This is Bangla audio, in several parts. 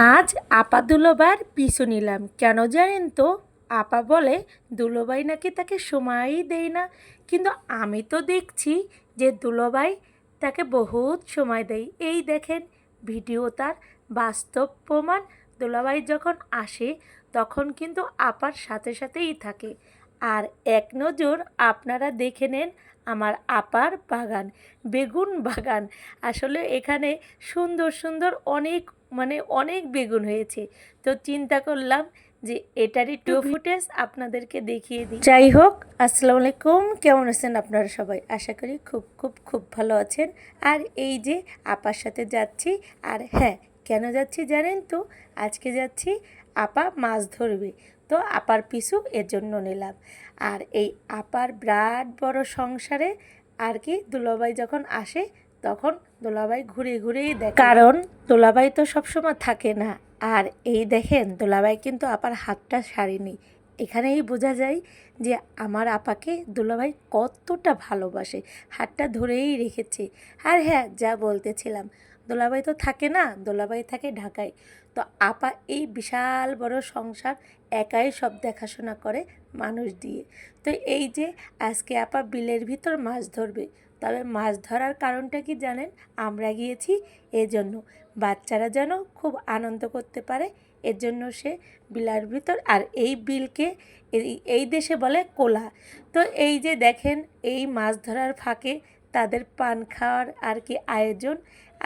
আজ আপা দুলোবার পিছু নিলাম। কেন জানেন তো? আপা বলে দুলোভাই নাকি তাকে সময়ই দেয় না, কিন্তু আমি তো দেখছি যে দুলোভাই তাকে বহুত সময় দেয়। এই দেখেন ভিডিও, তার বাস্তব প্রমাণ। দুলাভাই যখন আসে তখন কিন্তু আপার সাথে সাথেই থাকে। আর এক নজর আপনারা দেখে নেন আমার আপার বাগান, বেগুন বাগান। আসলে এখানে সুন্দর সুন্দর অনেক অনেক বেগুন হয়েছে। তো চিন্তা করলাম যে এটারই একটু ফুটেজ আপনাদেরকে দেখিয়ে দিই। যাই হোক, আসসালামু আলাইকুম, কেমন আছেন আপনারা সবাই? আশা করি খুব খুব খুব ভালো আছেন। আর এই যে আপার সাথে যাচ্ছি। আর হ্যাঁ, কেন যাচ্ছি জানেন তো? আজকে যাচ্ছি আপা মাছ ধরবে, তো আপার পিছু এর জন্য নিলাম। আর এই আপার বিরাট বড় সংসারে আর কি দুলাভাই যখন আসে তখন দোলাভাই ঘুরে ঘুরেই দেখে, কারণ দোলাভাই তো সবসময় থাকে না। আর এই দেখেন দোলাভাই কিন্তু আপার হাতটা ছাড়েনি। এখানেই বোঝা যায় যে আমার আপাকে দোলাভাই কতটা ভালোবাসে, হাতটা ধরেই রেখেছে। আর হ্যাঁ, যা বলতেছিলাম, দোলাভাই তো থাকে না, দোলাভাই থাকে ঢাকায়। তো আপা এই বিশাল বড় সংসার একাই সব দেখাশোনা করে মানুষ দিয়ে। তো এই যে আজকে আপা বিলের ভিতর মাছ ধরবে। তবে মাছ ধরার কারণটা কি জানেন? আমরা গিয়েছি এজন্য, বাচ্চারা যেন খুব আনন্দ করতে পারে, এর জন্য সে বিলের ভিতর। আর এই বিলকে এই দেশে বলে কোলা। তো এই যে দেখেন, এই মাছ ধরার ফাঁকে তাদের পান খাওয়ার আর কি আয়োজন।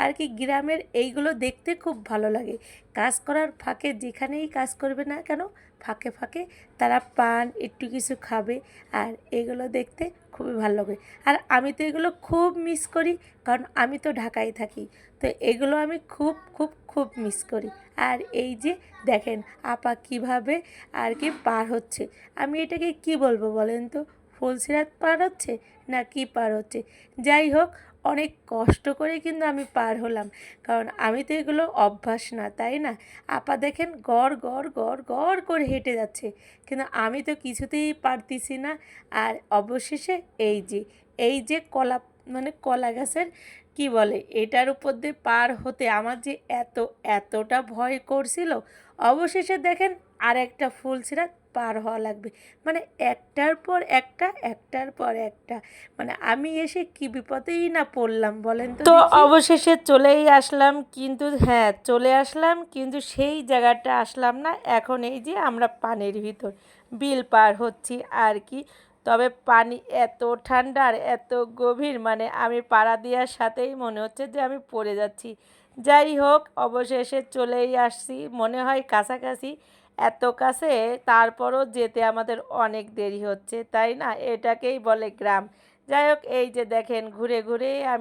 আর কি গ্রামের এইগুলো দেখতে খুব ভালো লাগে। কাজ করার ফাঁকে যেখানেই কাজ করবে না কেন, ফাঁকে ফাঁকে তারা পান একটু কিছু খাবে। আর এগুলো দেখতে খুবই ভালো লাগে। আর আমি তো এগুলো খুব মিস করি, কারণ আমি তো ঢাকায় থাকি। তো এগুলো আমি খুব খুব খুব মিস করি। আর এই যে দেখেন আপা কিভাবে আর কি পার হচ্ছে। আমি এটাকে কি বলবো বলেন তো? ফুলসিরাত পার হচ্ছে না কি পার হচ্ছে? যাই হোক, অনেক কষ্ট করে কিন্তু আমি পার হলাম, কারণ আমি তো এগুলো অভ্যাস না, তাই না? আপা দেখেন গড় গড় গড় গড় করে হেঁটে যাচ্ছে, কিন্তু আমি তো কিছুতেই পারতেছি না। আর অবশেষে এই যে কলা গাছের কি বলে, এটার উপর দিয়ে পার হতে আমার যে এতটা ভয় করছিল। অবশেষে দেখেন আর একটা ফুলসিরাত পার হওয়া লাগবে, মানে একটার পর একটা, একটার পর একটা। মানে আমি এসে কি বিপদেই না পড়লাম বলেন তো তো দেখি। অবশেষে চলেই আসলাম, কিন্তু হ্যাঁ চলে আসলাম, কিন্তু সেই জায়গাটা আসলাম না। এখন এই যে আমরা পানির ভিতর বিল পার হচ্ছি আর কি। তবে পানি এত ঠান্ডা আর এত গভীর, মানে আমি পাড়া দেওয়ার সাথেই মনে হচ্ছে যে আমি পড়ে যাচ্ছি। যাই হোক, অবশেষে চলেই আসছি, মনে হয় কাছাকাছি। এত কাছে, তারপরও যেতে আমাদের অনেক দেরি হচ্ছে, তাই না? এটাকেই বলে গ্রাম। যাই হোক, এই যে দেখেন ঘুরে ঘুরে আমি